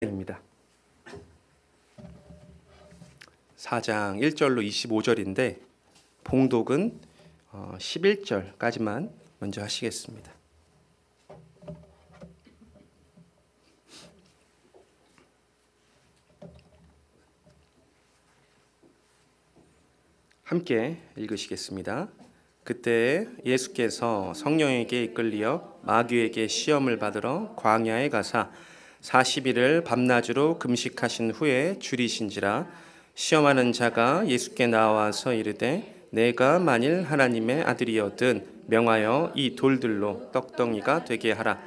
입니다. 4장 1절로 25절인데 봉독은 11절까지만 먼저 하시겠습니다. 함께 읽으시겠습니다. 그때 예수께서 성령에게 이끌리어 마귀에게 시험을 받으러 광야에 가사 40일을 밤낮으로 금식하신 후에 줄이신지라. 시험하는 자가 예수께 나와서 이르되 내가 만일 하나님의 아들이거든 명하여 이 돌들로 떡덩이가 되게 하라.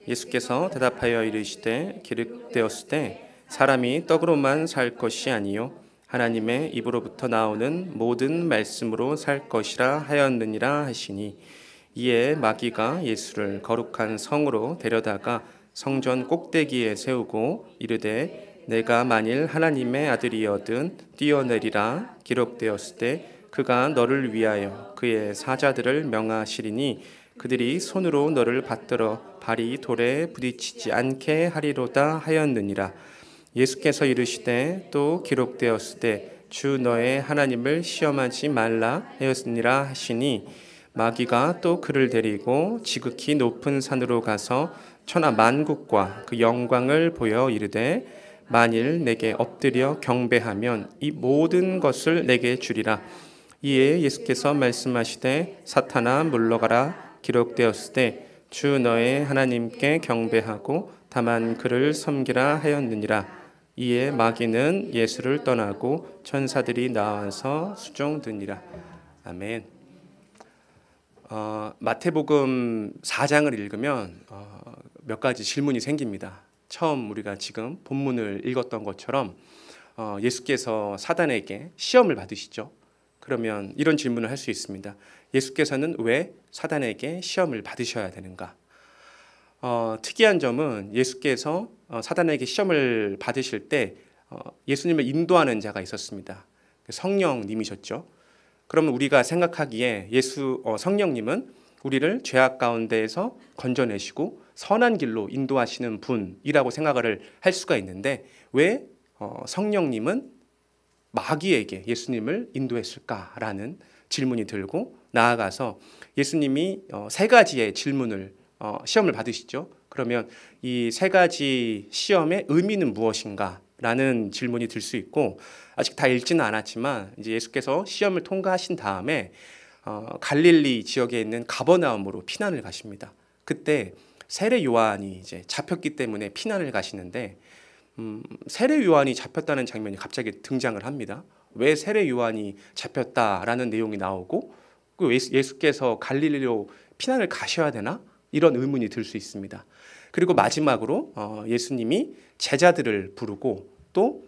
예수께서 대답하여 이르시되 기록되었을 때 사람이 떡으로만 살 것이 아니요 하나님의 입으로부터 나오는 모든 말씀으로 살 것이라 하였느니라 하시니, 이에 마귀가 예수를 거룩한 성으로 데려다가 성전 꼭대기에 세우고 이르되 내가 만일 하나님의 아들이거든 뛰어내리라. 기록되었을 때 그가 너를 위하여 그의 사자들을 명하시리니 그들이 손으로 너를 받들어 발이 돌에 부딪히지 않게 하리로다 하였느니라. 예수께서 이르시되 또 기록되었을 때 주 너의 하나님을 시험하지 말라 하였느니라 하시니, 마귀가 또 그를 데리고 지극히 높은 산으로 가서 천하 만국과 그 영광을 보여 이르되 만일 내게 엎드려 경배하면 이 모든 것을 내게 주리라. 이에 예수께서 말씀하시되 사탄아 물러가라. 기록되었을 때 주 너의 하나님께 경배하고 다만 그를 섬기라 하였느니라. 이에 마귀는 예수를 떠나고 천사들이 나와서 수종드니라. 아멘. 마태복음 4장을 읽으면 몇 가지 질문이 생깁니다. 처음 우리가 지금 본문을 읽었던 것처럼 예수께서 사단에게 시험을 받으시죠. 그러면 이런 질문을 할 수 있습니다. 예수께서는 왜 사단에게 시험을 받으셔야 되는가? 특이한 점은 예수께서 사단에게 시험을 받으실 때 예수님을 인도하는 자가 있었습니다. 성령님이셨죠. 그러면 우리가 생각하기에 성령님은 우리를 죄악 가운데에서 건져내시고 선한 길로 인도하시는 분이라고 생각을 할 수가 있는데, 왜 성령님은 마귀에게 예수님을 인도했을까라는 질문이 들고, 나아가서 예수님이 세 가지의 시험을 받으시죠. 그러면 이 세 가지 시험의 의미는 무엇인가? 라는 질문이 들 수 있고, 아직 다 읽지는 않았지만 이제 예수께서 시험을 통과하신 다음에 갈릴리 지역에 있는 가버나움으로 피난을 가십니다. 그때 세례 요한이 이제 잡혔기 때문에 피난을 가시는데, 세례 요한이 잡혔다는 장면이 갑자기 등장을 합니다. 왜 세례 요한이 잡혔다라는 내용이 나오고, 예수께서 갈릴리로 피난을 가셔야 되나? 이런 의문이 들 수 있습니다. 그리고 마지막으로 예수님이 제자들을 부르고 또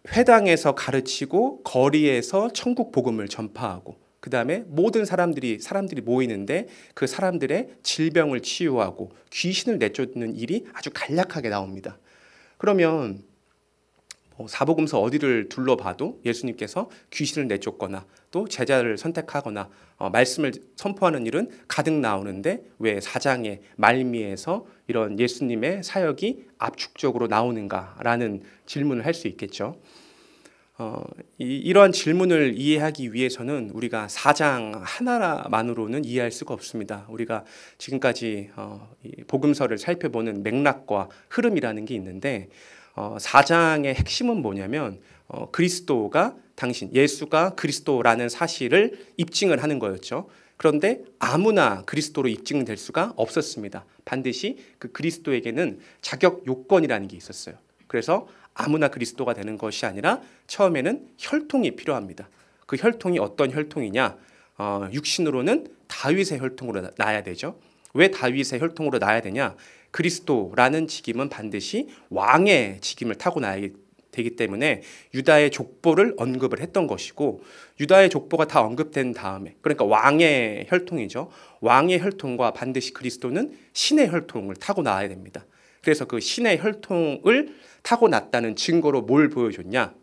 회당에서 가르치고 거리에서 천국 복음을 전파하고, 그 다음에 모든 사람들이 모이는데 그 사람들의 질병을 치유하고 귀신을 내쫓는 일이 아주 간략하게 나옵니다. 그러면 사복음서 어디를 둘러봐도 예수님께서 귀신을 내쫓거나 또 제자를 선택하거나 말씀을 선포하는 일은 가득 나오는데, 왜 4장의 말미에서 이런 예수님의 사역이 압축적으로 나오는가라는 질문을 할 수 있겠죠. 이러한 질문을 이해하기 위해서는 우리가 4장 하나만으로는 이해할 수가 없습니다. 우리가 지금까지 복음서를 살펴보는 맥락과 흐름이라는 게 있는데, 4장의 핵심은 뭐냐면 예수가 그리스도라는 사실을 입증을 하는 거였죠. 그런데 아무나 그리스도로 입증될 수가 없었습니다. 반드시 그 그리스도에게는 자격 요건이라는 게 있었어요. 그래서 아무나 그리스도가 되는 것이 아니라 처음에는 혈통이 필요합니다. 그 혈통이 어떤 혈통이냐? 육신으로는 다윗의 혈통으로 나야 되죠. 왜 다윗의 혈통으로 나야 되냐? 그리스도라는 직임은 반드시 왕의 직임을 타고나야 되기 때문에 유다의 족보를 언급을 했던 것이고, 유다의 족보가 다 언급된 다음에, 그러니까 왕의 혈통이죠. 왕의 혈통과 반드시 그리스도는 신의 혈통을 타고나야 됩니다. 그래서 그 신의 혈통을 타고났다는 증거로 뭘 보여줬냐?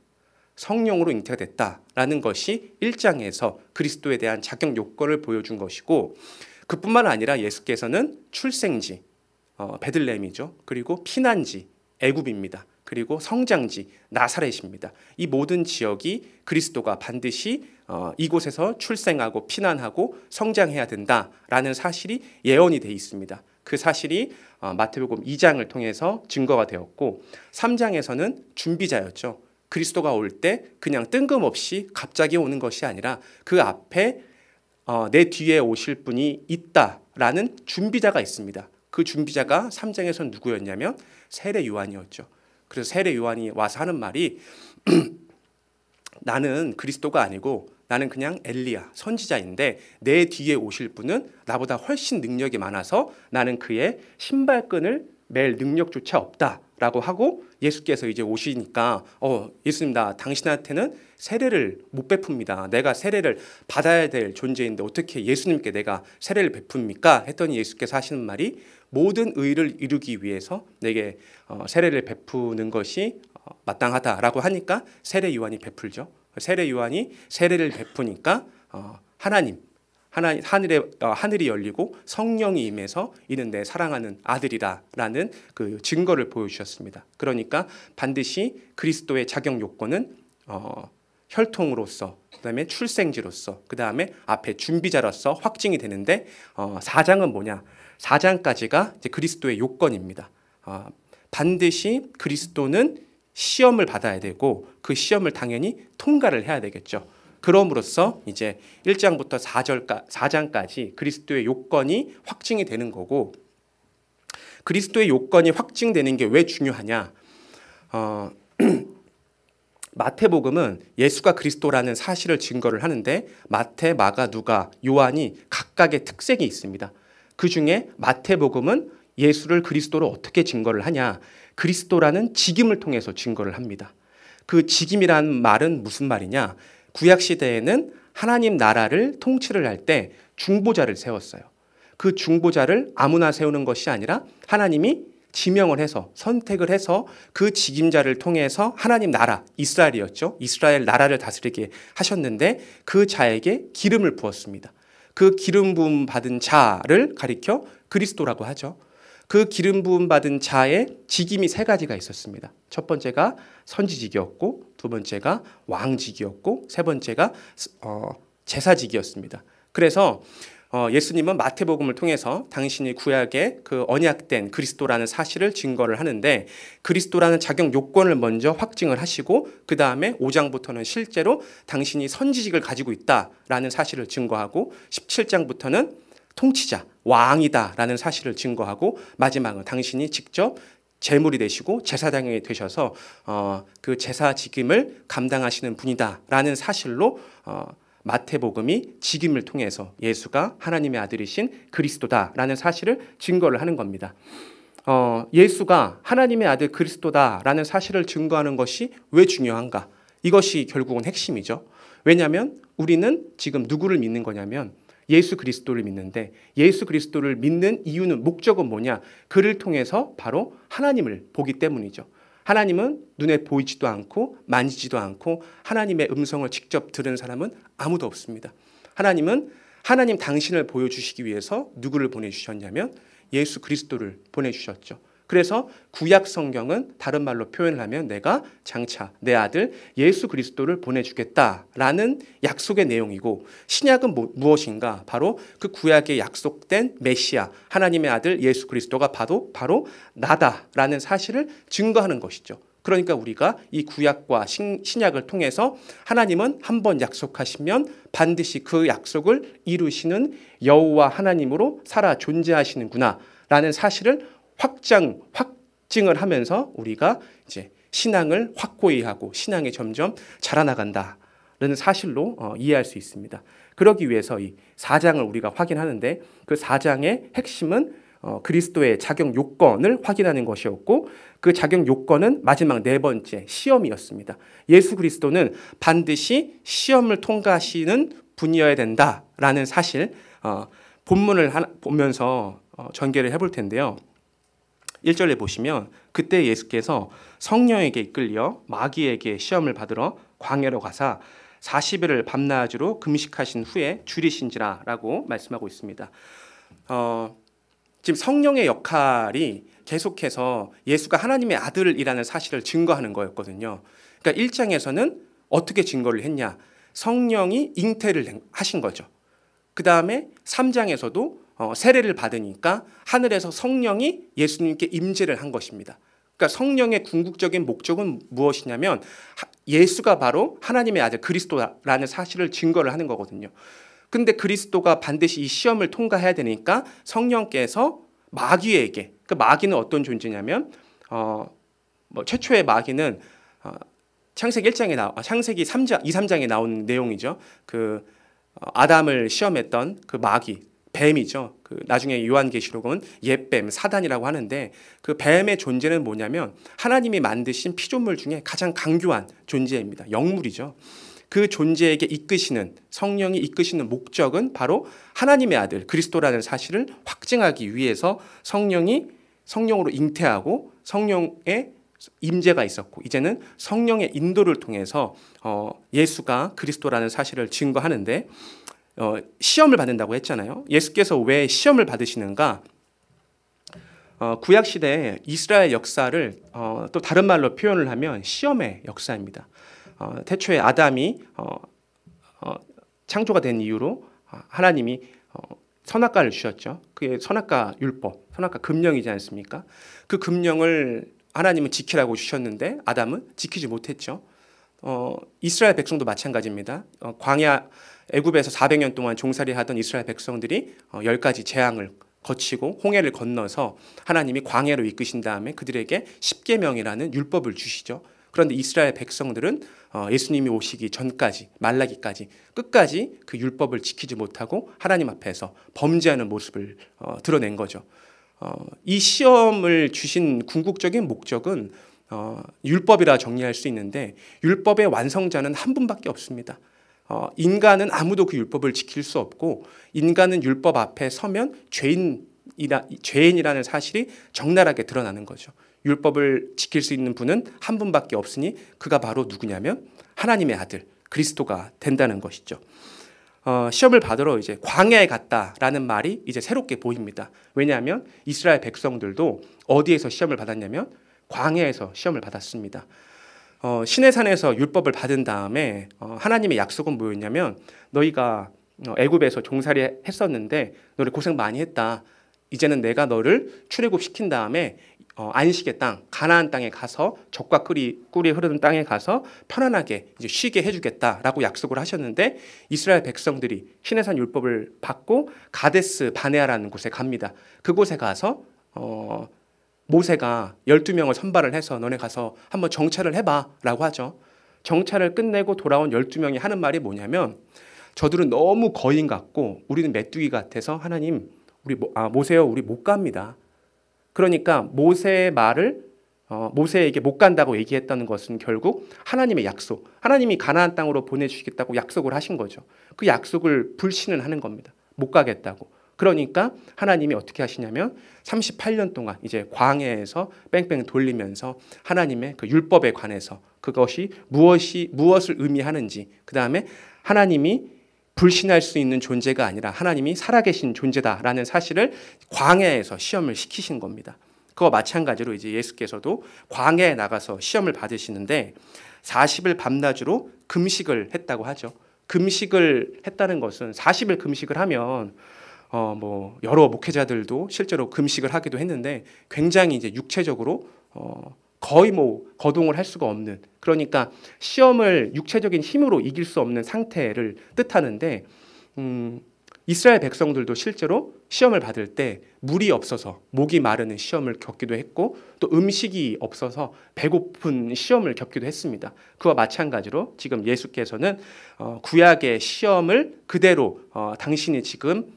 성령으로 잉태가 됐다라는 것이 1장에서 그리스도에 대한 자격 요건을 보여준 것이고, 그뿐만 아니라 예수께서는 출생지 베들레헴이죠. 그리고 피난지 애굽입니다. 그리고 성장지 나사렛입니다. 이 모든 지역이 그리스도가 반드시 이곳에서 출생하고 피난하고 성장해야 된다라는 사실이 예언이 되어 있습니다. 그 사실이 마태복음 2장을 통해서 증거가 되었고 3장에서는 준비자였죠. 그리스도가 올 때 그냥 뜬금없이 갑자기 오는 것이 아니라 그 앞에 내 뒤에 오실 분이 있다라는 준비자가 있습니다. 그 준비자가 3장에서 누구였냐면 세례 요한이었죠. 그래서 세례 요한이 와서 하는 말이 나는 그리스도가 아니고 나는 그냥 엘리야 선지자인데 내 뒤에 오실 분은 나보다 훨씬 능력이 많아서 나는 그의 신발끈을 맬 능력조차 없다라고 하고 예수께서 이제 오시니까 예수님 나 당신한테는 세례를 못 베풉니다. 내가 세례를 받아야 될 존재인데 어떻게 예수님께 내가 세례를 베풉니까? 했더니 예수께서 하시는 말이 모든 의를 이루기 위해서 내게 세례를 베푸는 것이 마땅하다라고 하니까 세례 요한이 베풀죠. 세례 요한이 세례를 베푸니까 하늘이 열리고 성령이 임해서 이는 내 사랑하는 아들이라라는 그 증거를 보여주셨습니다. 그러니까 반드시 그리스도의 자격 요건은 혈통으로서, 그다음에 출생지로서, 그다음에 앞에 준비자로서 확증이 되는데 4장은 뭐냐? 4장까지가 이제 그리스도의 요건입니다. 반드시 그리스도는 시험을 받아야 되고 그 시험을 당연히 통과를 해야 되겠죠. 그럼으로써 이제 1장부터 4장까지 그리스도의 요건이 확증이 되는 거고 그리스도의 요건이 확증되는 게 왜 중요하냐? 마태복음은 예수가 그리스도라는 사실을 증거를 하는데 마태, 마가, 누가, 요한이 각각의 특색이 있습니다. 그 중에 마태복음은 예수를 그리스도로 어떻게 증거를 하냐? 그리스도라는 직임을 통해서 증거를 합니다. 그 직임이라는 말은 무슨 말이냐? 구약시대에는 하나님 나라를 통치를 할 때 중보자를 세웠어요. 그 중보자를 아무나 세우는 것이 아니라 하나님이 지명을 해서 선택을 해서 그 직임자를 통해서 하나님 나라, 이스라엘이었죠. 이스라엘 나라를 다스리게 하셨는데 그 자에게 기름을 부었습니다. 그 기름 부음 받은 자를 가리켜 그리스도라고 하죠. 그 기름 부음 받은 자의 직임이 3가지가 있었습니다. 첫 번째가 선지직이었고 두 번째가 왕직이었고 세 번째가 제사직이었습니다. 그래서 예수님은 마태복음을 통해서 당신이 구약의 그 언약된 그리스도라는 사실을 증거를 하는데 그리스도라는 자격 요건을 먼저 확증을 하시고 그 다음에 5장부터는 실제로 당신이 선지직을 가지고 있다라는 사실을 증거하고 17장부터는 통치자, 왕이다라는 사실을 증거하고 마지막은 당신이 직접 제물이 되시고 제사장이 되셔서 그 제사 직임을 감당하시는 분이다라는 사실로 마태복음이 직임을 통해서 예수가 하나님의 아들이신 그리스도다라는 사실을 증거를 하는 겁니다. 예수가 하나님의 아들 그리스도다라는 사실을 증거하는 것이 왜 중요한가? 이것이 결국은 핵심이죠. 왜냐하면 우리는 지금 누구를 믿는 거냐면 예수 그리스도를 믿는데 예수 그리스도를 믿는 이유는 목적은 뭐냐? 그를 통해서 바로 하나님을 보기 때문이죠. 하나님은 눈에 보이지도 않고 만지지도 않고 하나님의 음성을 직접 들은 사람은 아무도 없습니다. 하나님은 하나님 당신을 보여주시기 위해서 누구를 보내주셨냐면 예수 그리스도를 보내주셨죠. 그래서 구약 성경은 다른 말로 표현을 하면 내가 장차 내 아들 예수 그리스도를 보내주겠다라는 약속의 내용이고 신약은 무엇인가? 바로 그 구약에 약속된 메시아 하나님의 아들 예수 그리스도가 바로 나다라는 사실을 증거하는 것이죠. 그러니까 우리가 이 구약과 신약을 통해서 하나님은 한번 약속하시면 반드시 그 약속을 이루시는 여호와 하나님으로 살아 존재하시는구나 라는 사실을 확증을 하면서 우리가 이제 신앙을 확고히 하고 신앙이 점점 자라나간다라는 사실로 이해할 수 있습니다. 그러기 위해서 이 4장을 우리가 확인하는데 그 4장의 핵심은 그리스도의 자격 요건을 확인하는 것이었고 그 자격 요건은 마지막 4번째 시험이었습니다. 예수 그리스도는 반드시 시험을 통과하시는 분이어야 된다라는 사실 본문을 보면서 전개를 해볼 텐데요. 1절에 보시면 그때 예수께서 성령에게 이끌려 마귀에게 시험을 받으러 광야로 가사 40일을 밤낮으로 금식하신 후에 줄이신지라 라고 말씀하고 있습니다. 지금 성령의 역할이 계속해서 예수가 하나님의 아들이라는 사실을 증거하는 거였거든요. 그러니까 1장에서는 어떻게 증거를 했냐? 성령이 잉태를 하신 거죠. 그 다음에 3장에서도 세례를 받으니까 하늘에서 성령이 예수님께 임재를 한 것입니다. 그러니까 성령의 궁극적인 목적은 무엇이냐면 예수가 바로 하나님의 아들 그리스도라는 사실을 증거를 하는 거거든요. 근데 그리스도가 반드시 이 시험을 통과해야 되니까 성령께서 마귀에게, 그 마귀는 어떤 존재냐면 최초의 마귀는 창세기 1장에 창세기 3장, 2, 3장에 나온 내용이죠. 아담을 시험했던 그 마귀, 뱀이죠. 나중에 요한계시록은 옛뱀, 사단이라고 하는데 그 뱀의 존재는 뭐냐면 하나님이 만드신 피조물 중에 가장 강교한 존재입니다. 영물이죠. 그 존재에게 이끄시는 성령이 이끄시는 목적은 바로 하나님의 아들 그리스도라는 사실을 확증하기 위해서 성령으로 잉태하고 성령의 임재가 있었고 이제는 성령의 인도를 통해서 예수가 그리스도라는 사실을 증거하는데 시험을 받는다고 했잖아요. 예수께서 왜 시험을 받으시는가? 구약시대 이스라엘 역사를 또 다른 말로 표현을 하면 시험의 역사입니다. 태초에 아담이 창조가 된 이후로 하나님이 선악과를 주셨죠. 그게 선악과 율법, 선악과 금령이지 않습니까? 그 금령을 하나님은 지키라고 주셨는데 아담은 지키지 못했죠. 이스라엘 백성도 마찬가지입니다. 광야 애굽에서 400년 동안 종살이하던 이스라엘 백성들이 10가지 재앙을 거치고 홍해를 건너서 하나님이 광야로 이끄신 다음에 그들에게 십계명이라는 율법을 주시죠. 그런데 이스라엘 백성들은 예수님이 오시기 전까지 말라기까지 끝까지 그 율법을 지키지 못하고 하나님 앞에서 범죄하는 모습을 드러낸 거죠. 이 시험을 주신 궁극적인 목적은 율법이라 정리할 수 있는데 율법의 완성자는 한 분밖에 없습니다. 인간은 아무도 그 율법을 지킬 수 없고 인간은 율법 앞에 서면 죄인이라는 사실이 적나라하게 드러나는 거죠. 율법을 지킬 수 있는 분은 한 분밖에 없으니 그가 바로 누구냐면 하나님의 아들 그리스도가 된다는 것이죠. 시험을 받으러 이제 광야에 갔다라는 말이 이제 새롭게 보입니다. 왜냐하면 이스라엘 백성들도 어디에서 시험을 받았냐면 광야에서 시험을 받았습니다. 시내산에서 율법을 받은 다음에 하나님의 약속은 뭐였냐면 너희가 애굽에서 종살이 했었는데 너네 고생 많이 했다. 이제는 내가 너를 출애굽시킨 다음에 안식의 땅, 가나안 땅에 가서 젖과 꿀이 흐르는 땅에 가서 편안하게 이제 쉬게 해주겠다라고 약속을 하셨는데 이스라엘 백성들이 시내산 율법을 받고 가데스 바네아라는 곳에 갑니다. 그곳에 가서 모세가 12명을 선발을 해서 너네 가서 한번 정찰을 해봐라고 하죠. 정찰을 끝내고 돌아온 12명이 하는 말이 뭐냐면 저들은 너무 거인 같고 우리는 메뚜기 같아서 하나님 모세요 우리 못 갑니다. 그러니까 모세의 말을 모세에게 못 간다고 얘기했다는 것은 결국 하나님의 약속, 하나님이 가나안 땅으로 보내주시겠다고 약속을 하신 거죠. 그 약속을 불신을 하는 겁니다. 못 가겠다고. 그러니까 하나님이 어떻게 하시냐면 38년 동안 이제 광야에서 뺑뺑 돌리면서 하나님의 그 율법에 관해서 그것이 무엇을 의미하는지 그 다음에 하나님이 불신할 수 있는 존재가 아니라 하나님이 살아계신 존재다라는 사실을 광야에서 시험을 시키신 겁니다. 그와 마찬가지로 이제 예수께서도 광야에 나가서 시험을 받으시는데 40일 밤낮으로 금식을 했다고 하죠. 금식을 했다는 것은 40일 금식을 하면 여러 목회자들도 실제로 금식을 하기도 했는데 굉장히 이제 육체적으로 거의 거동을 할 수가 없는 그러니까 시험을 육체적인 힘으로 이길 수 없는 상태를 뜻하는데 이스라엘 백성들도 실제로 시험을 받을 때 물이 없어서 목이 마르는 시험을 겪기도 했고 또 음식이 없어서 배고픈 시험을 겪기도 했습니다. 그와 마찬가지로 지금 예수께서는 구약의 시험을 그대로 당신이 지금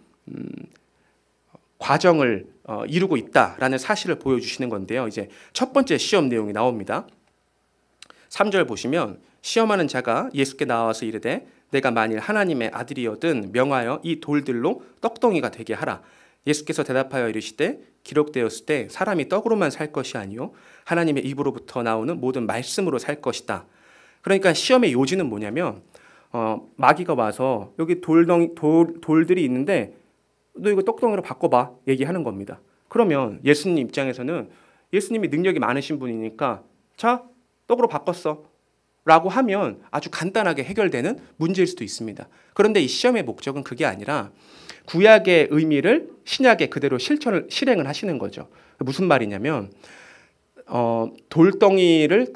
과정을 이루고 있다라는 사실을 보여주시는 건데요. 이제 첫 번째 시험 내용이 나옵니다. 3절 보시면 시험하는 자가 예수께 나와서 이르되 내가 만일 하나님의 아들이거든 명하여 이 돌들로 떡덩이가 되게 하라. 예수께서 대답하여 이르시되 기록되었을 때 사람이 떡으로만 살 것이 아니요 하나님의 입으로부터 나오는 모든 말씀으로 살 것이다. 그러니까 시험의 요지는 뭐냐면 마귀가 와서 여기 돌들이 있는데 너 이거 떡덩이로 바꿔봐 얘기하는 겁니다. 그러면 예수님 입장에서는 예수님이 능력이 많으신 분이니까 자, 떡으로 바꿨어 라고 하면 아주 간단하게 해결되는 문제일 수도 있습니다. 그런데 이 시험의 목적은 그게 아니라 구약의 의미를 신약에 그대로 실행을 하시는 거죠. 무슨 말이냐면 돌덩이를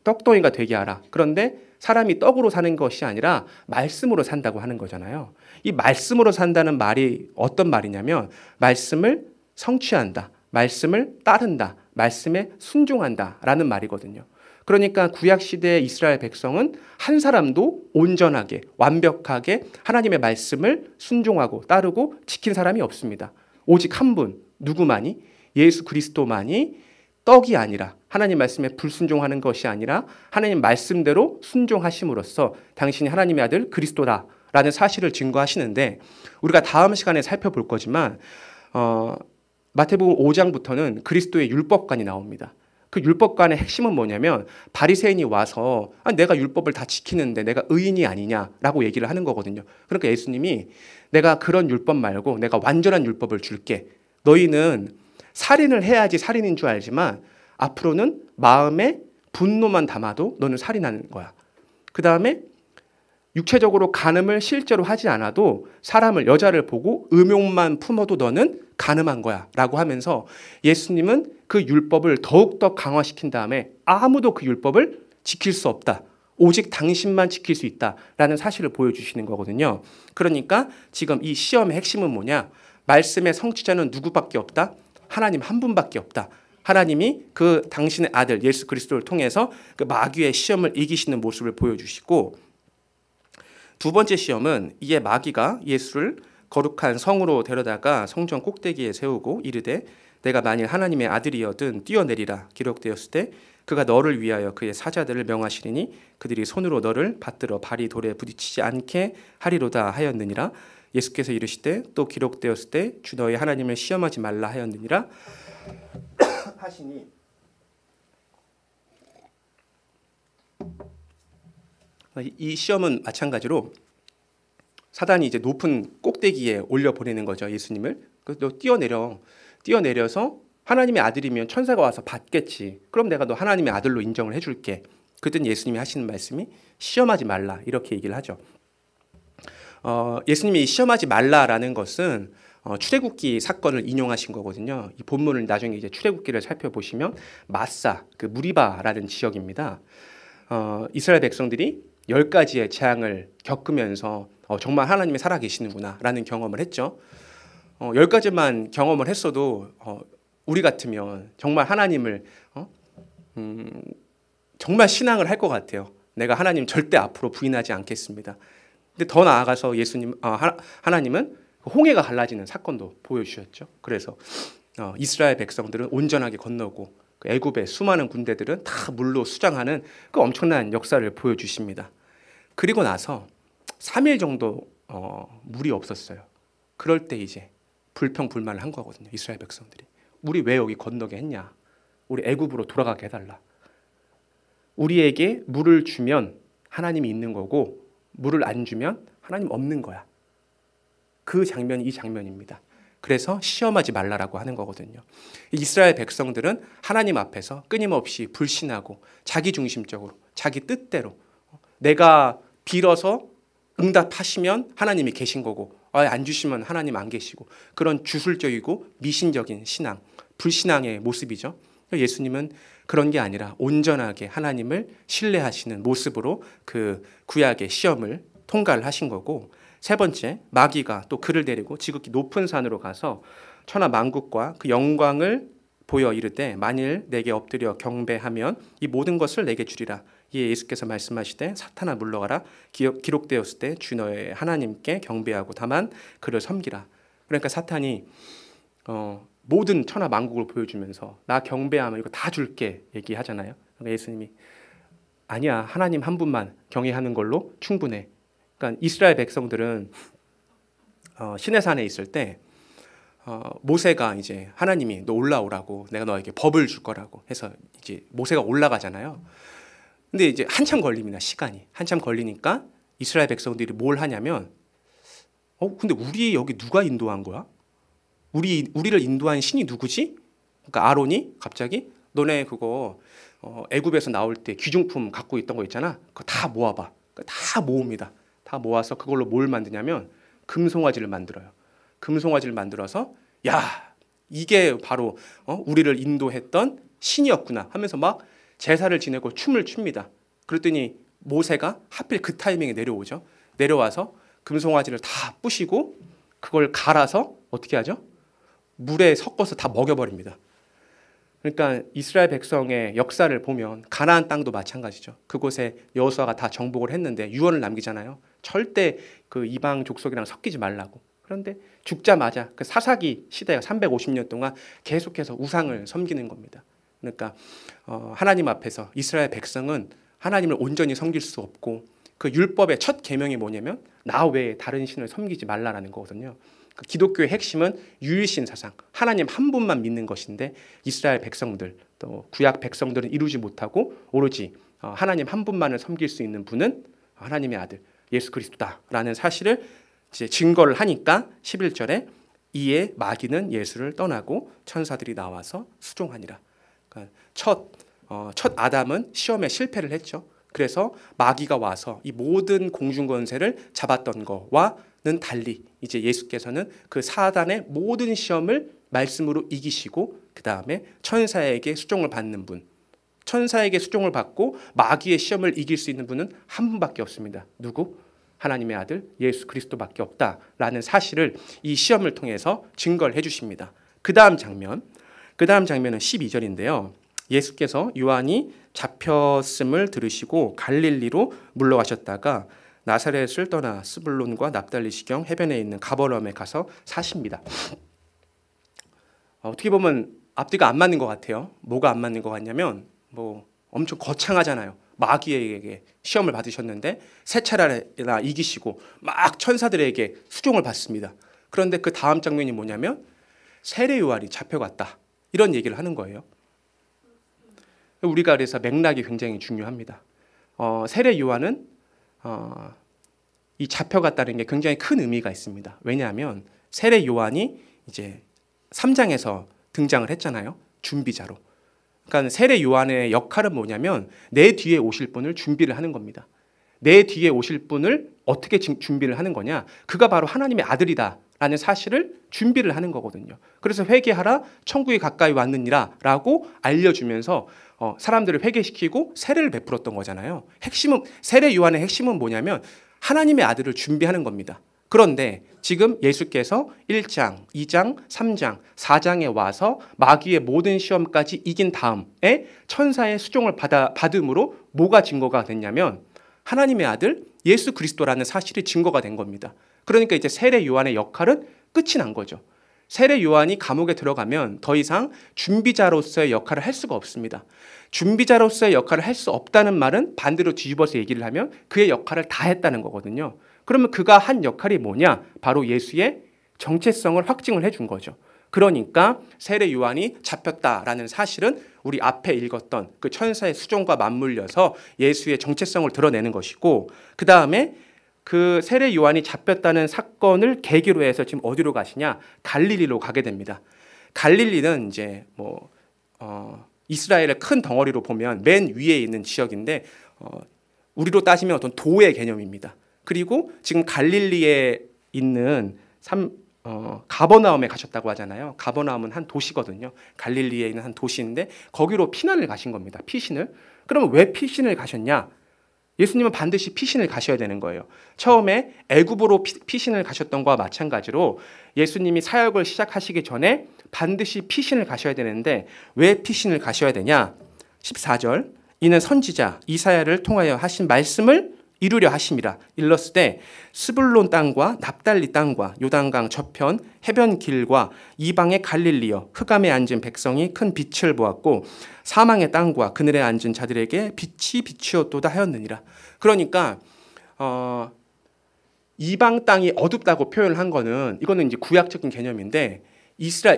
떡덩이가 되게 하라. 그런데 사람이 떡으로 사는 것이 아니라 말씀으로 산다고 하는 거잖아요. 이 말씀으로 산다는 말이 어떤 말이냐면 말씀을 성취한다, 말씀을 따른다, 말씀에 순종한다라는 말이거든요. 그러니까 구약시대의 이스라엘 백성은 한 사람도 온전하게 완벽하게 하나님의 말씀을 순종하고 따르고 지킨 사람이 없습니다. 오직 한 분, 누구만이? 예수 그리스도만이 떡이 아니라 하나님 말씀에 불순종하는 것이 아니라 하나님 말씀대로 순종하심으로써 당신이 하나님의 아들 그리스도다라는 사실을 증거하시는데, 우리가 다음 시간에 살펴볼 거지만 마태복음 5장부터는 그리스도의 율법관이 나옵니다. 그 율법관의 핵심은 뭐냐면 바리새인이 와서 내가 율법을 다 지키는데 내가 의인이 아니냐라고 얘기를 하는 거거든요. 그러니까 예수님이 내가 그런 율법 말고 내가 완전한 율법을 줄게. 너희는 살인을 해야지 살인인 줄 알지만 앞으로는 마음에 분노만 담아도 너는 살인하는 거야. 그 다음에 육체적으로 간음을 실제로 하지 않아도 사람을, 여자를 보고 음욕만 품어도 너는 간음한 거야 라고 하면서 예수님은 그 율법을 더욱더 강화시킨 다음에 아무도 그 율법을 지킬 수 없다, 오직 당신만 지킬 수 있다라는 사실을 보여주시는 거거든요. 그러니까 지금 이 시험의 핵심은 뭐냐? 말씀의 성취자는 누구밖에 없다? 하나님 한 분밖에 없다. 하나님이 그 당신의 아들 예수 그리스도를 통해서 그 마귀의 시험을 이기시는 모습을 보여주시고, 두 번째 시험은 이에 마귀가 예수를 거룩한 성으로 데려다가 성전 꼭대기에 세우고 이르되 내가 만일 하나님의 아들이여든 뛰어내리라 기록되었을 때 그가 너를 위하여 그의 사자들을 명하시리니 그들이 손으로 너를 받들어 발이 돌에 부딪히지 않게 하리로다 하였느니라. 예수께서 이르시되 또 기록되었을 때 주 너희 하나님을 시험하지 말라 하였느니라 하시니, 이 시험은 마찬가지로 사단이 이제 높은 꼭대기에 올려 보내는 거죠. 예수님을. 너 뛰어내려서 하나님의 아들이면 천사가 와서 받겠지. 그럼 내가 너 하나님의 아들로 인정을 해줄게. 그랬더니 예수님이 하시는 말씀이 시험하지 말라 이렇게 얘기를 하죠. 예수님이 시험하지 말라라는 것은 출애굽기 사건을 인용하신 거거든요. 이 본문을 나중에 이제 출애굽기를 살펴보시면 마사, 그 무리바라는 지역입니다. 이스라엘 백성들이 10가지의 재앙을 겪으면서 정말 하나님이 살아계시는구나라는 경험을 했죠. 10가지만 경험을 했어도 우리 같으면 정말 하나님을 정말 신앙을 할 것 같아요. 내가 하나님 절대 앞으로 부인하지 않겠습니다. 근데 더 나아가서 하나님은 홍해가 갈라지는 사건도 보여주셨죠. 그래서 이스라엘 백성들은 온전하게 건너고 그 애굽의 수많은 군대들은 다 물로 수장하는 그 엄청난 역사를 보여주십니다. 그리고 나서 3일 정도 물이 없었어요. 그럴 때 이제 불평불만을 한 거거든요. 이스라엘 백성들이. 우리 왜 여기 건너게 했냐? 우리 애굽으로 돌아가게 해달라. 우리에게 물을 주면 하나님이 있는 거고 물을 안 주면 하나님 없는 거야. 그 장면이 이 장면입니다. 그래서 시험하지 말라라고 하는 거거든요. 이스라엘 백성들은 하나님 앞에서 끊임없이 불신하고 자기중심적으로 자기 뜻대로 내가 빌어서 응답하시면 하나님이 계신 거고 안 주시면 하나님 안 계시고, 그런 주술적이고 미신적인 신앙, 불신앙의 모습이죠. 예수님은 그런 게 아니라 온전하게 하나님을 신뢰하시는 모습으로 그 구약의 시험을 통과를 하신 거고, 세 번째, 마귀가 또 그를 데리고 지극히 높은 산으로 가서 천하 만국과 그 영광을 보여 이르되 만일 내게 엎드려 경배하면 이 모든 것을 내게 주리라. 이에 예수께서 말씀하시되 사탄아 물러가라. 기록되었을 때 주 너의 하나님께 경배하고 다만 그를 섬기라. 그러니까 사탄이 모든 천하 만국을 보여주면서 나 경배하면 이거 다 줄게 얘기하잖아요. 그러니까 예수님이 아니야, 하나님 한 분만 경외하는 걸로 충분해. 그러니까 이스라엘 백성들은 시내산에 있을 때 모세가 이제 하나님이 너 올라오라고 내가 너에게 법을 줄 거라고 해서 이제 모세가 올라가잖아요. 근데 이제 한참 걸립니다. 시간이 한참 걸리니까 이스라엘 백성들이 뭘 하냐면 근데 우리 여기 누가 인도한 거야? 우리를 인도한 신이 누구지? 그러니까 아론이 갑자기 너네 그거 애굽에서 나올 때 귀중품 갖고 있던 거 있잖아. 그거 다 모아봐. 다 모읍니다. 다 모아서 그걸로 뭘 만드냐면 금송아지를 만들어요. 금송아지를 만들어서 야 이게 바로 우리를 인도했던 신이었구나 하면서 막 제사를 지내고 춤을 춥니다. 그랬더니 모세가 하필 그 타이밍에 내려오죠. 내려와서 금송아지를 다 부시고 그걸 갈아서 어떻게 하죠? 물에 섞어서 다 먹여버립니다. 그러니까 이스라엘 백성의 역사를 보면 가나안 땅도 마찬가지죠. 그곳에 여호수아가 다 정복을 했는데 유언을 남기잖아요. 절대 그 이방 족속이랑 섞이지 말라고. 그런데 죽자마자 그 사사기 시대가 350년 동안 계속해서 우상을 섬기는 겁니다. 그러니까 하나님 앞에서 이스라엘 백성은 하나님을 온전히 섬길 수 없고 그 율법의 첫 계명이 뭐냐면 나 외에 다른 신을 섬기지 말라라는 거거든요. 그 기독교의 핵심은 유일신 사상, 하나님 한 분만 믿는 것인데 이스라엘 백성들 또 구약 백성들은 이루지 못하고 오로지 하나님 한 분만을 섬길 수 있는 분은 하나님의 아들 예수 그리스도다라는 사실을 이제 증거를 하니까 11절에 이에 마귀는 예수를 떠나고 천사들이 나와서 수종하니라. 그러니까 첫 아담은 시험에 실패를 했죠. 그래서 마귀가 와서 이 모든 공중 권세를 잡았던 거와는 달리 이제 예수께서는 그 사단의 모든 시험을 말씀으로 이기시고 그 다음에 천사에게 수종을 받는 분, 천사에게 수종을 받고 마귀의 시험을 이길 수 있는 분은 한 분밖에 없습니다. 누구? 하나님의 아들 예수 그리스도밖에 없다라는 사실을 이 시험을 통해서 증거를 해주십니다. 그 다음 장면은 12절인데요. 예수께서 요한이 잡혔음을 들으시고 갈릴리로 물러가셨다가 나사렛을 떠나 스불론과 납달리 지경 해변에 있는 가버나움에 가서 사십니다. 어떻게 보면 앞뒤가 안 맞는 것 같아요. 뭐가 안 맞는 것 같냐면 뭐 엄청 거창하잖아요. 마귀에게 시험을 받으셨는데 세 차례나 이기시고 막 천사들에게 수종을 받습니다. 그런데 그 다음 장면이 뭐냐면 세례 요한이 잡혀갔다 이런 얘기를 하는 거예요. 우리가 그래서 맥락이 굉장히 중요합니다. 세례 요한은 이 잡혀갔다는 게 굉장히 큰 의미가 있습니다. 왜냐하면 세례 요한이 이제 3장에서 등장을 했잖아요. 준비자로. 그러니까 세례 요한의 역할은 뭐냐면 내 뒤에 오실 분을 준비를 하는 겁니다. 내 뒤에 오실 분을 어떻게 준비를 하는 거냐? 그가 바로 하나님의 아들이다라는 사실을 준비를 하는 거거든요. 그래서 회개하라, 천국이 가까이 왔느니라라고 알려주면서 사람들을 회개시키고 세례를 베풀었던 거잖아요. 세례 요한의 핵심은 뭐냐면 하나님의 아들을 준비하는 겁니다. 그런데 지금 예수께서 1장, 2장, 3장, 4장에 와서 마귀의 모든 시험까지 이긴 다음에 천사의 수종을 받음으로 뭐가 증거가 됐냐면 하나님의 아들 예수 그리스도라는 사실이 증거가 된 겁니다. 그러니까 이제 세례 요한의 역할은 끝이 난 거죠. 세례 요한이 감옥에 들어가면 더 이상 준비자로서의 역할을 할 수가 없습니다. 준비자로서의 역할을 할 수 없다는 말은 반대로 뒤집어서 얘기를 하면 그의 역할을 다 했다는 거거든요. 그러면 그가 한 역할이 뭐냐? 바로 예수의 정체성을 확증을 해준 거죠. 그러니까 세례 요한이 잡혔다라는 사실은 우리 앞에 읽었던 그 천사의 수종과 맞물려서 예수의 정체성을 드러내는 것이고 그 다음에 그 세례 요한이 잡혔다는 사건을 계기로 해서 지금 어디로 가시냐? 갈릴리로 가게 됩니다. 갈릴리는 이제 이스라엘의 큰 덩어리로 보면 맨 위에 있는 지역인데 우리로 따지면 어떤 도의 개념입니다. 그리고 지금 갈릴리에 있는 가버나움에 가셨다고 하잖아요. 가버나움은 한 도시거든요. 갈릴리에 있는 한 도시인데 거기로 피난을 가신 겁니다. 피신을. 그러면 왜 피신을 가셨냐? 예수님은 반드시 피신을 가셔야 되는 거예요. 처음에 애굽으로 피신을 가셨던 것과 마찬가지로 예수님이 사역을 시작하시기 전에 반드시 피신을 가셔야 되는데 왜 피신을 가셔야 되냐? 14절 이는 선지자 이사야를 통하여 하신 말씀을 이루려 하심이라. 일렀으되 스불론 땅과 납달리 땅과 요단강 저편 해변 길과 이방의 갈릴리여 흑암에 앉은 백성이 큰 빛을 보았고 사망의 땅과 그늘에 앉은 자들에게 빛이 비추었도다 하였느니라. 그러니까 이방 땅이 어둡다고 표현을 한 거는 이거는 이제 구약적인 개념인데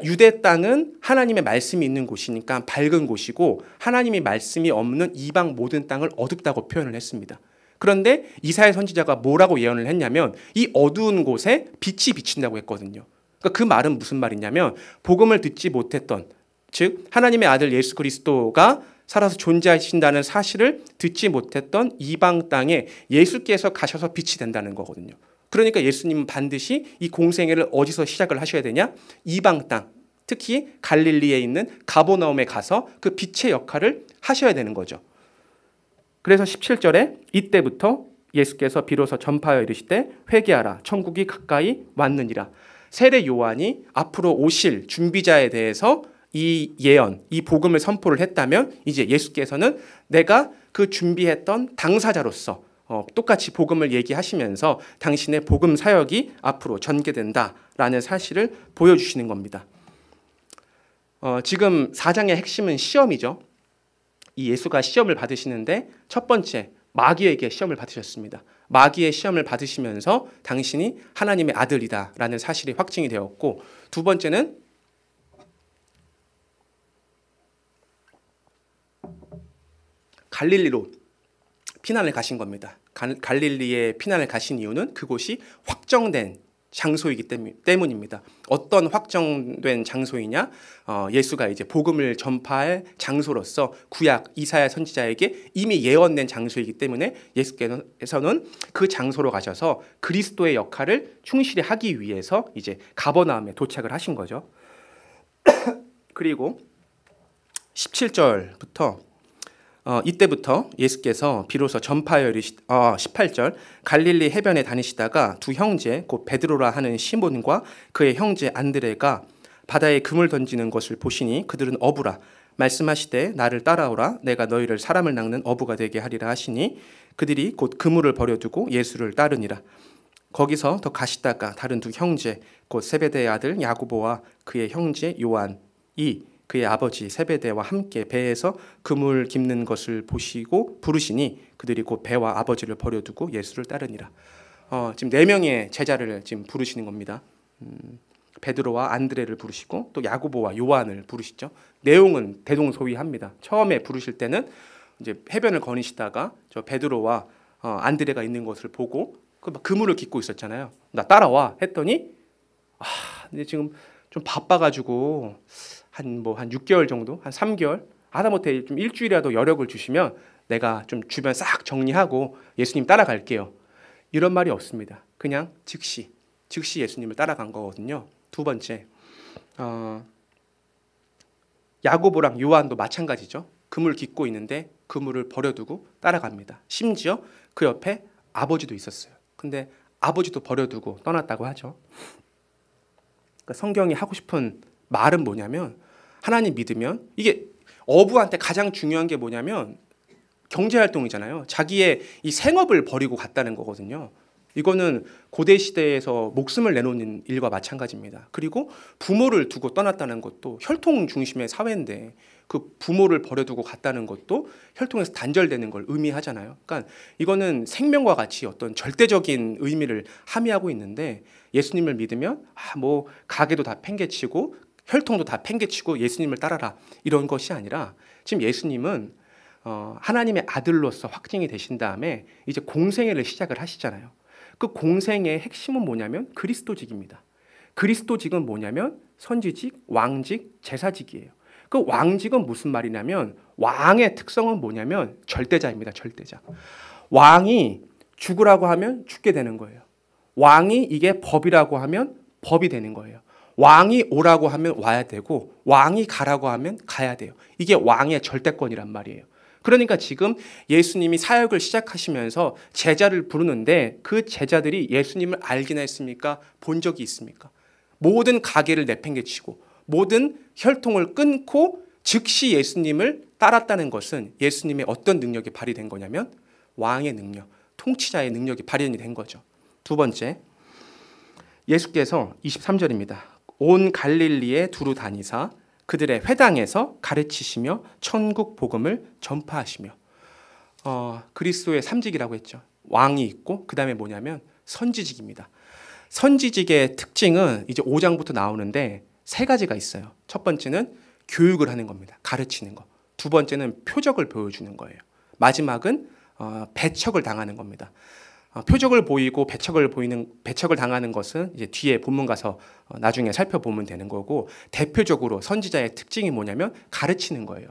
유대 땅은 하나님의 말씀이 있는 곳이니까 밝은 곳이고 하나님의 말씀이 없는 이방 모든 땅을 어둡다고 표현을 했습니다. 그런데 이사야 선지자가 뭐라고 예언을 했냐면 이 어두운 곳에 빛이 비친다고 했거든요. 그러니까 그 말은 무슨 말이냐면 복음을 듣지 못했던, 즉 하나님의 아들 예수 그리스도가 살아서 존재하신다는 사실을 듣지 못했던 이방 땅에 예수께서 가셔서 빛이 된다는 거거든요. 그러니까 예수님은 반드시 이 공생애를 어디서 시작을 하셔야 되냐? 이방 땅, 특히 갈릴리에 있는 가버나움에 가서 그 빛의 역할을 하셔야 되는 거죠. 그래서 17절에 이때부터 예수께서 비로소 전파하여 이르시되 회개하라 천국이 가까이 왔느니라. 세례 요한이 앞으로 오실 준비자에 대해서 이 예언, 이 복음을 선포를 했다면 이제 예수께서는 내가 그 준비했던 당사자로서 똑같이 복음을 얘기하시면서 당신의 복음 사역이 앞으로 전개된다라는 사실을 보여주시는 겁니다. 지금 4장의 핵심은 시험이죠. 이 예수가 시험을 받으시는데 첫 번째 마귀에게 시험을 받으셨습니다. 마귀의 시험을 받으시면서 당신이 하나님의 아들이다라는 사실이 확증이 되었고, 두 번째는 갈릴리로 피난을 가신 겁니다. 갈릴리에 피난을 가신 이유는 그곳이 확정된 장소이기 때문입니다. 어떤 확정된 장소이냐? 예수가 이제 복음을 전파할 장소로서 구약 이사야 선지자에게 이미 예언된 장소이기 때문에 예수께서는 그 장소로 가셔서 그리스도의 역할을 충실히 하기 위해서 이제 가버나움에 도착을 하신 거죠. 그리고 17절부터 이때부터 예수께서 비로소 전파하여 18절 갈릴리 해변에 다니시다가 두 형제 곧 베드로라 하는 시몬과 그의 형제 안드레가 바다에 그물 던지는 것을 보시니 그들은 어부라 말씀하시되 나를 따라오라 내가 너희를 사람을 낚는 어부가 되게 하리라 하시니 그들이 곧 그물을 버려두고 예수를 따르니라. 거기서 더 가시다가 다른 두 형제 곧 세베대의 아들 야고보와 그의 형제 요한이 그의 아버지 세베대와 함께 배에서 그물 깁는 것을 보시고 부르시니 그들이 곧 배와 아버지를 버려두고 예수를 따르니라. 지금 4명의 제자를 지금 부르시는 겁니다. 베드로와 안드레를 부르시고 또 야고보와 요한을 부르시죠. 내용은 대동소이합니다. 처음에 부르실 때는 이제 해변을 거니시다가 저 베드로와 안드레가 있는 것을 보고 그물을 깃고 있었잖아요. 나 따라와 했더니 근데 지금 좀 바빠가지고 한 6개월 정도, 한 3개월, 하다못해 좀 일주일이라도 여력을 주시면 내가 좀 주변 싹 정리하고 예수님 따라갈게요. 이런 말이 없습니다. 그냥 즉시 예수님을 따라간 거거든요. 두 번째, 야고보랑 요한도 마찬가지죠. 그물 깃고 있는데 그물을 버려두고 따라갑니다. 심지어 그 옆에 아버지도 있었어요. 근데 아버지도 버려두고 떠났다고 하죠. 그러니까 성경이 하고 싶은 말은 뭐냐면 하나님 믿으면 이게 어부한테 가장 중요한 게 뭐냐면 경제활동이잖아요. 자기의 이 생업을 버리고 갔다는 거거든요. 이거는 고대 시대에서 목숨을 내놓는 일과 마찬가지입니다. 그리고 부모를 두고 떠났다는 것도 혈통 중심의 사회인데 그 부모를 버려두고 갔다는 것도 혈통에서 단절되는 걸 의미하잖아요. 그러니까 이거는 생명과 같이 어떤 절대적인 의미를 함의하고 있는데 예수님을 믿으면 뭐 가게도 다 팽개치고 혈통도 다 팽개치고 예수님을 따라라 이런 것이 아니라 지금 예수님은 하나님의 아들로서 확증이 되신 다음에 이제 공생애를 시작을 하시잖아요. 그 공생애의 핵심은 뭐냐면 그리스도직입니다. 그리스도직은 뭐냐면 선지직, 왕직, 제사직이에요. 그 왕직은 무슨 말이냐면 왕의 특성은 뭐냐면 절대자입니다. 절대자. 왕이 죽으라고 하면 죽게 되는 거예요. 왕이 이게 법이라고 하면 법이 되는 거예요. 왕이 오라고 하면 와야 되고 왕이 가라고 하면 가야 돼요. 이게 왕의 절대권이란 말이에요. 그러니까 지금 예수님이 사역을 시작하시면서 제자를 부르는데 그 제자들이 예수님을 알기나 했습니까? 본 적이 있습니까? 모든 가게를 내팽개치고 모든 혈통을 끊고 즉시 예수님을 따랐다는 것은 예수님의 어떤 능력이 발휘된 거냐면 왕의 능력, 통치자의 능력이 발현이 된 거죠. 두 번째, 예수께서 23절입니다. 온 갈릴리에 두루 다니사 그들의 회당에서 가르치시며 천국 복음을 전파하시며 그리스도의 삼직이라고 했죠. 왕이 있고 그 다음에 뭐냐면 선지직입니다. 선지직의 특징은 이제 5장부터 나오는데 3가지가 있어요. 첫 번째는 교육을 하는 겁니다. 가르치는 거. 두 번째는 표적을 보여주는 거예요. 마지막은 배척을 당하는 겁니다. 표적을 보이고 배척을 당하는 것은 이제 뒤에 본문 가서 나중에 살펴보면 되는 거고, 대표적으로 선지자의 특징이 뭐냐면 가르치는 거예요.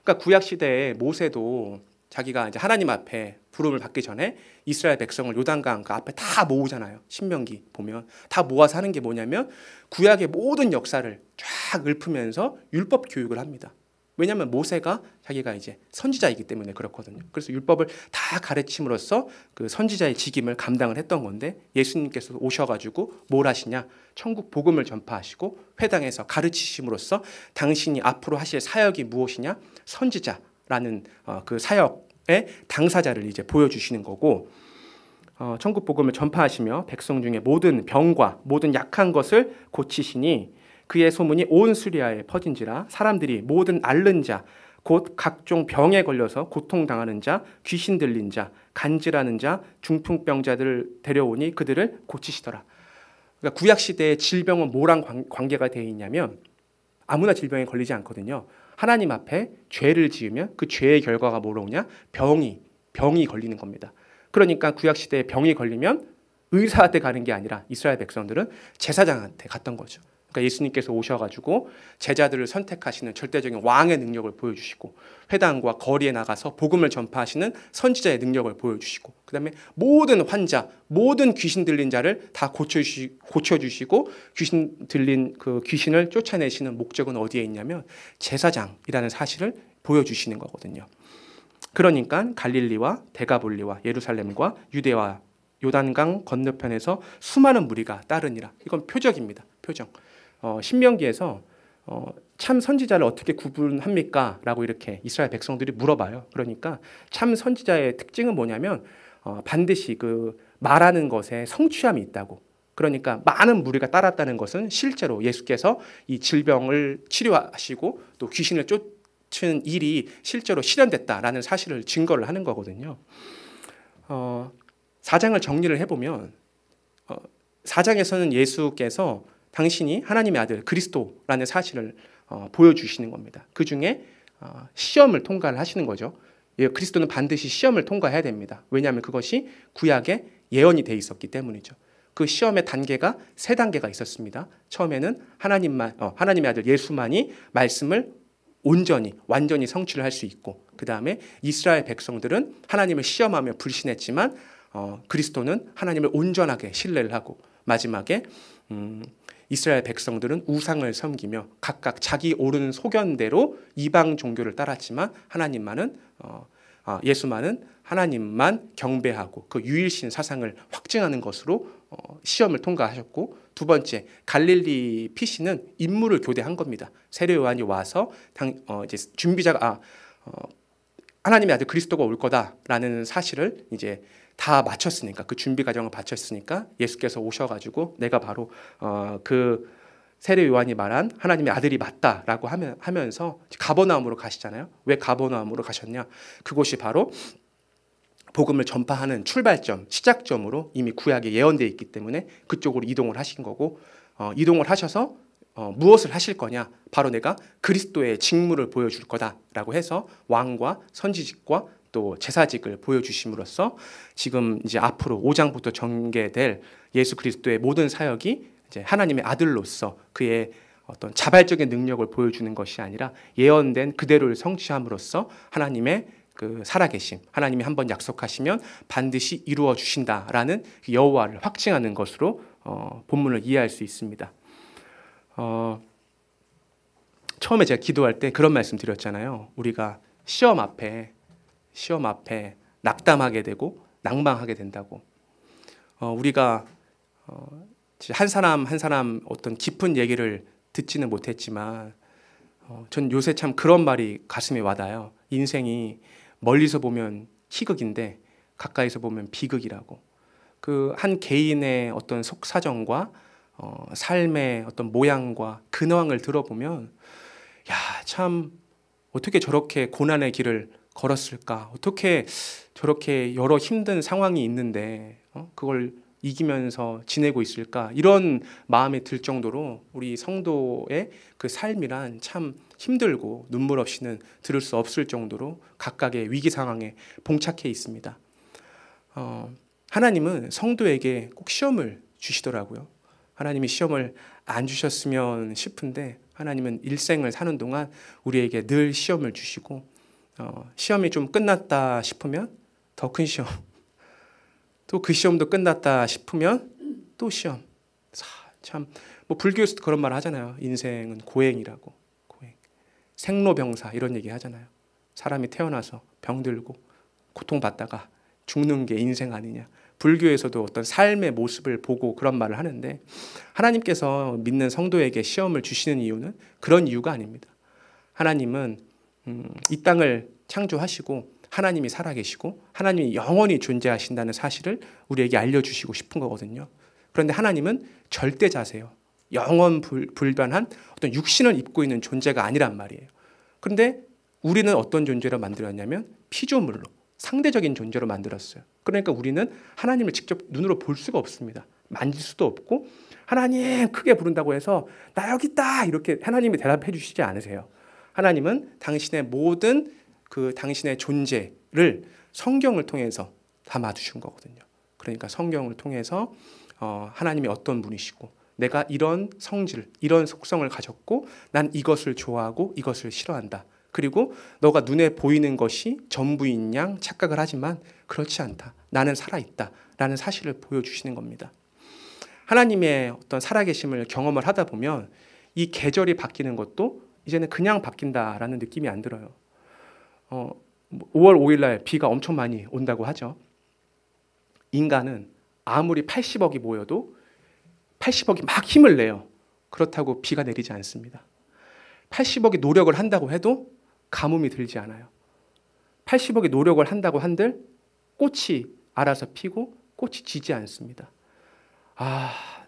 그러니까 구약 시대에 모세도 자기가 이제 하나님 앞에 부름을 받기 전에 이스라엘 백성을 요단강 그 앞에 다 모으잖아요. 신명기 보면 다 모아서 하는 게 뭐냐면 구약의 모든 역사를 쫙 읊으면서 율법 교육을 합니다. 왜냐하면 모세가 자기가 이제 선지자이기 때문에 그렇거든요. 그래서 율법을 다 가르침으로써 그 선지자의 직임을 감당을 했던 건데, 예수님께서 오셔가지고 뭘 하시냐? 천국 복음을 전파하시고 회당에서 가르치심으로써 당신이 앞으로 하실 사역이 무엇이냐? 선지자라는 그 사역의 당사자를 이제 보여주시는 거고, 천국 복음을 전파하시며 백성 중에 모든 병과 모든 약한 것을 고치시니 그의 소문이 온 수리아에 퍼진지라. 사람들이 모든 앓는 자 곧 각종 병에 걸려서 고통당하는 자, 귀신 들린 자, 간질하는 자, 중풍병자들을 데려오니 그들을 고치시더라. 그러니까 구약 시대의 질병은 뭐랑 관계가 되어 있냐면 아무나 질병에 걸리지 않거든요. 하나님 앞에 죄를 지으면 그 죄의 결과가 뭐로 오냐? 병이 걸리는 겁니다. 그러니까 구약 시대에 병이 걸리면 의사한테 가는 게 아니라 이스라엘 백성들은 제사장한테 갔던 거죠. 그러니까 예수님께서 오셔가지고 제자들을 선택하시는 절대적인 왕의 능력을 보여주시고, 회당과 거리에 나가서 복음을 전파하시는 선지자의 능력을 보여주시고, 그 다음에 모든 환자, 모든 귀신 들린 자를 다 고쳐주시고 귀신 들린 그 귀신을 쫓아내시는 목적은 어디에 있냐면 제사장이라는 사실을 보여주시는 거거든요. 그러니까 갈릴리와 데가볼리와 예루살렘과 유대와 요단강 건너편에서 수많은 무리가 따르니라. 이건 표적입니다. 표적. 신명기에서 참 선지자를 어떻게 구분합니까? 라고 이렇게 이스라엘 백성들이 물어봐요. 그러니까 참 선지자의 특징은 뭐냐면 반드시 그 말하는 것에 성취함이 있다고. 그러니까 많은 무리가 따랐다는 것은 실제로 예수께서 이 질병을 치료하시고 또 귀신을 쫓은 일이 실제로 실현됐다라는 사실을 증거를 하는 거거든요. 4장을 정리를 해보면 4장에서는 예수께서 당신이 하나님의 아들 그리스도라는 사실을 보여주시는 겁니다. 그 중에 시험을 통과를 하시는 거죠. 그리스도는 반드시 시험을 통과해야 됩니다. 왜냐하면 그것이 구약에 예언이 돼 있었기 때문이죠. 그 시험의 단계가 3단계가 있었습니다. 처음에는 하나님의 아들 예수만이 말씀을 완전히 성취를 할 수 있고, 그 다음에 이스라엘 백성들은 하나님을 시험하며 불신했지만 그리스도는 하나님을 온전하게 신뢰를 하고, 마지막에 이스라엘 백성들은 우상을 섬기며 각각 자기 옳은 소견대로 이방 종교를 따랐지만 예수만은 하나님만 경배하고 그 유일신 사상을 확증하는 것으로 시험을 통과하셨고, 두 번째 갈릴리 피시는 인물을 교대한 겁니다. 세례 요한이 와서 이제 하나님의 아들 그리스도가 올 거다라는 사실을 이제 다 마쳤으니까, 그 준비 과정을 마쳤으니까 예수께서 오셔가지고 내가 바로 그 세례 요한이 말한 하나님의 아들이 맞다라고 하면서 가버나움으로 가시잖아요. 왜 가버나움으로 가셨냐? 그곳이 바로 복음을 전파하는 출발점, 시작점으로 이미 구약에 예언되어 있기 때문에 그쪽으로 이동을 하신 거고, 이동을 하셔서 무엇을 하실 거냐? 바로 내가 그리스도의 직무를 보여줄 거다라고 해서 왕과 선지직과 또 제사직을 보여주심으로써 지금 이제 앞으로 5장부터 전개될 예수 그리스도의 모든 사역이 이제 하나님의 아들로서 그의 어떤 자발적인 능력을 보여주는 것이 아니라 예언된 그대로를 성취함으로써 하나님의 그 살아계심, 하나님이 한번 약속하시면 반드시 이루어 주신다라는 여호와를 확증하는 것으로 본문을 이해할 수 있습니다. 처음에 제가 기도할 때 그런 말씀 드렸잖아요. 우리가 시험 앞에 낙담하게 되고 낭망하게 된다고. 우리가 한 사람 어떤 깊은 얘기를 듣지는 못했지만 전 요새 참 그런 말이 가슴에 와닿아요. 인생이 멀리서 보면 희극인데 가까이서 보면 비극이라고. 그 한 개인의 어떤 속사정과 삶의 어떤 모양과 근황을 들어보면, 야, 참 어떻게 저렇게 고난의 길을 걸었을까? 어떻게 저렇게 여러 힘든 상황이 있는데 그걸 이기면서 지내고 있을까? 이런 마음이 들 정도로 우리 성도의 그 삶이란 참 힘들고 눈물 없이는 들을 수 없을 정도로 각각의 위기 상황에 봉착해 있습니다. 하나님은 성도에게 꼭 시험을 주시더라고요. 하나님이 시험을 안 주셨으면 싶은데 하나님은 일생을 사는 동안 우리에게 늘 시험을 주시고 시험이 좀 끝났다 싶으면 더 큰 시험, 또 그 시험도 끝났다 싶으면 또 시험. 참 뭐 불교에서도 그런 말 하잖아요. 인생은 고행이라고. 고행. 생로병사 이런 얘기 하잖아요. 사람이 태어나서 병들고 고통받다가 죽는 게 인생 아니냐. 불교에서도 어떤 삶의 모습을 보고 그런 말을 하는데 하나님께서 믿는 성도에게 시험을 주시는 이유는 그런 이유가 아닙니다. 하나님은 이 땅을 창조하시고 하나님이 살아계시고 하나님이 영원히 존재하신다는 사실을 우리에게 알려주시고 싶은 거거든요. 그런데 하나님은 절대자세요. 영원 불변한 어떤 육신을 입고 있는 존재가 아니란 말이에요. 그런데 우리는 어떤 존재로 만들었냐면 피조물로 상대적인 존재로 만들었어요. 그러니까 우리는 하나님을 직접 눈으로 볼 수가 없습니다. 만질 수도 없고 하나님 크게 부른다고 해서 나 여기 있다 이렇게 하나님이 대답해 주시지 않으세요. 하나님은 당신의 모든 그 당신의 존재를 성경을 통해서 담아두신 거거든요. 그러니까 성경을 통해서 하나님이 어떤 분이시고 내가 이런 성질, 이런 속성을 가졌고 난 이것을 좋아하고 이것을 싫어한다. 그리고 너가 눈에 보이는 것이 전부인 양 착각을 하지만 그렇지 않다. 나는 살아있다. 라는 사실을 보여주시는 겁니다. 하나님의 어떤 살아계심을 경험을 하다 보면 이 계절이 바뀌는 것도 이제는 그냥 바뀐다라는 느낌이 안 들어요. 5월 5일 날 비가 엄청 많이 온다고 하죠. 인간은 아무리 80억이 모여도 80억이 막 힘을 내요. 그렇다고 비가 내리지 않습니다. 80억이 노력을 한다고 해도 가뭄이 들지 않아요. 80억이 노력을 한다고 한들 꽃이 알아서 피고 꽃이 지지 않습니다.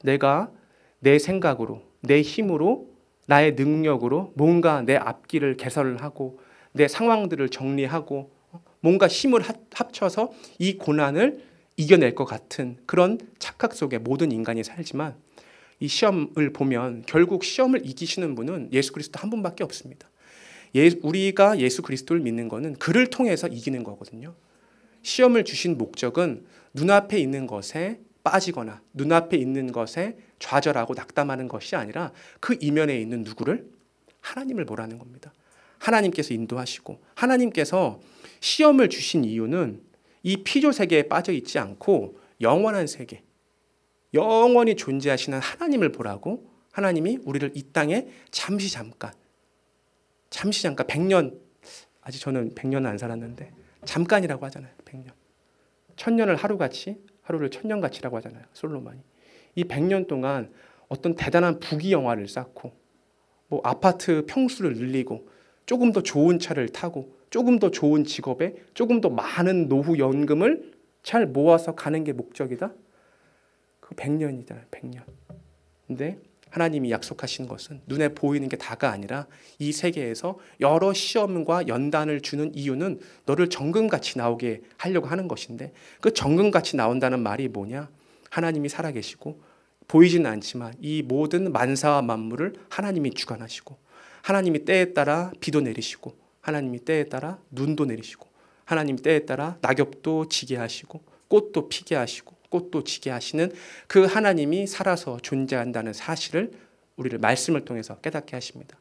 내가 내 생각으로, 내 힘으로, 나의 능력으로 뭔가 내 앞길을 개설을 하고 내 상황들을 정리하고 뭔가 힘을 합쳐서 이 고난을 이겨낼 것 같은 그런 착각 속에 모든 인간이 살지만 이 시험을 보면 결국 시험을 이기시는 분은 예수 그리스도 한 분밖에 없습니다. 우리가 예수 그리스도를 믿는 것은 그를 통해서 이기는 거거든요. 시험을 주신 목적은 눈앞에 있는 것에 빠지거나 눈앞에 있는 것에 좌절하고 낙담하는 것이 아니라 그 이면에 있는 누구를? 하나님을 보라는 겁니다. 하나님께서 인도하시고 하나님께서 시험을 주신 이유는 이 피조 세계에 빠져 있지 않고 영원한 세계, 영원히 존재하시는 하나님을 보라고 하나님이 우리를 이 땅에 잠시 잠깐 100년, 아직 저는 100년은 안 살았는데 잠깐이라고 하잖아요. 100년. 1000년을 하루같이, 하루를 1000년같이라고 하잖아요. 솔로몬이. 이 100년 동안 어떤 대단한 부귀 영화를 쌓고 뭐 아파트 평수를 늘리고 조금 더 좋은 차를 타고 조금 더 좋은 직업에 조금 더 많은 노후 연금을 잘 모아서 가는 게 목적이다? 그 100년이잖아요. 100년. 근데 하나님이 약속하신 것은 눈에 보이는 게 다가 아니라 이 세계에서 여러 시험과 연단을 주는 이유는 너를 정금같이 나오게 하려고 하는 것인데 그 정금같이 나온다는 말이 뭐냐? 하나님이 살아계시고 보이지는 않지만 이 모든 만사와 만물을 하나님이 주관하시고 하나님이 때에 따라 비도 내리시고 하나님이 때에 따라 눈도 내리시고 하나님이 때에 따라 낙엽도 지게 하시고 꽃도 피게 하시고 꽃도 지게 하시는 그 하나님이 살아서 존재한다는 사실을 우리를 말씀을 통해서 깨닫게 하십니다.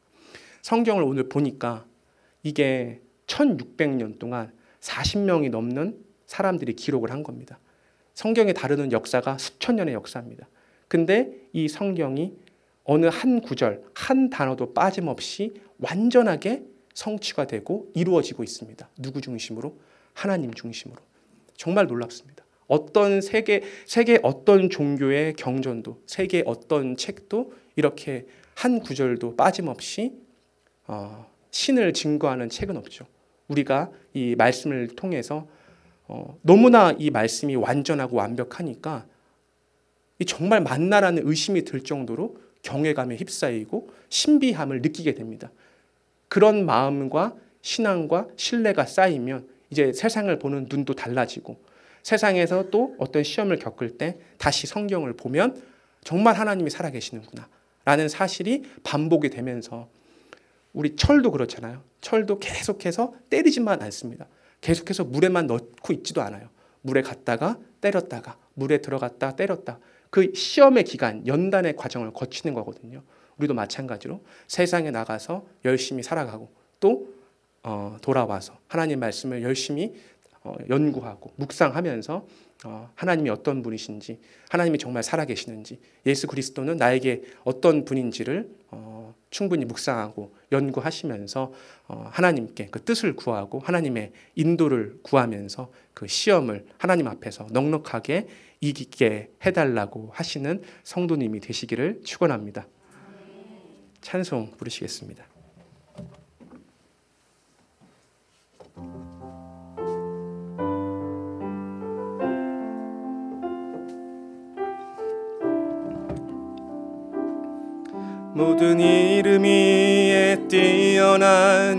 성경을 오늘 보니까 이게 1600년 동안 40명이 넘는 사람들이 기록을 한 겁니다. 성경에 다루는 역사가 수천 년의 역사입니다. 근데 이 성경이 어느 한 구절, 한 단어도 빠짐없이 완전하게 성취가 되고 이루어지고 있습니다. 누구 중심으로? 하나님 중심으로. 정말 놀랍습니다. 어떤 세계 어떤 종교의 경전도, 세계 어떤 책도 이렇게 한 구절도 빠짐없이 신을 증거하는 책은 없죠. 우리가 이 말씀을 통해서 너무나 이 말씀이 완전하고 완벽하니까 정말 맞나라는 의심이 들 정도로 경외감에 휩싸이고 신비함을 느끼게 됩니다. 그런 마음과 신앙과 신뢰가 쌓이면 이제 세상을 보는 눈도 달라지고 세상에서 또 어떤 시험을 겪을 때 다시 성경을 보면 정말 하나님이 살아계시는구나 라는 사실이 반복이 되면서, 우리 철도 그렇잖아요. 철도 계속해서 때리지만 않습니다. 계속해서 물에만 넣고 있지도 않아요. 물에 갔다가 때렸다가 물에 들어갔다 때렸다, 그 시험의 기간, 연단의 과정을 거치는 거거든요. 우리도 마찬가지로 세상에 나가서 열심히 살아가고 또 돌아와서 하나님 말씀을 열심히 연구하고 묵상하면서 하나님이 어떤 분이신지, 하나님이 정말 살아계시는지, 예수 그리스도는 나에게 어떤 분인지를 충분히 묵상하고 연구하시면서 하나님께 그 뜻을 구하고 하나님의 인도를 구하면서 그 시험을 하나님 앞에서 넉넉하게 이기게 해달라고 하시는 성도님이 되시기를 축원합니다. 찬송 부르시겠습니다. 모든 이름 위에 뛰어난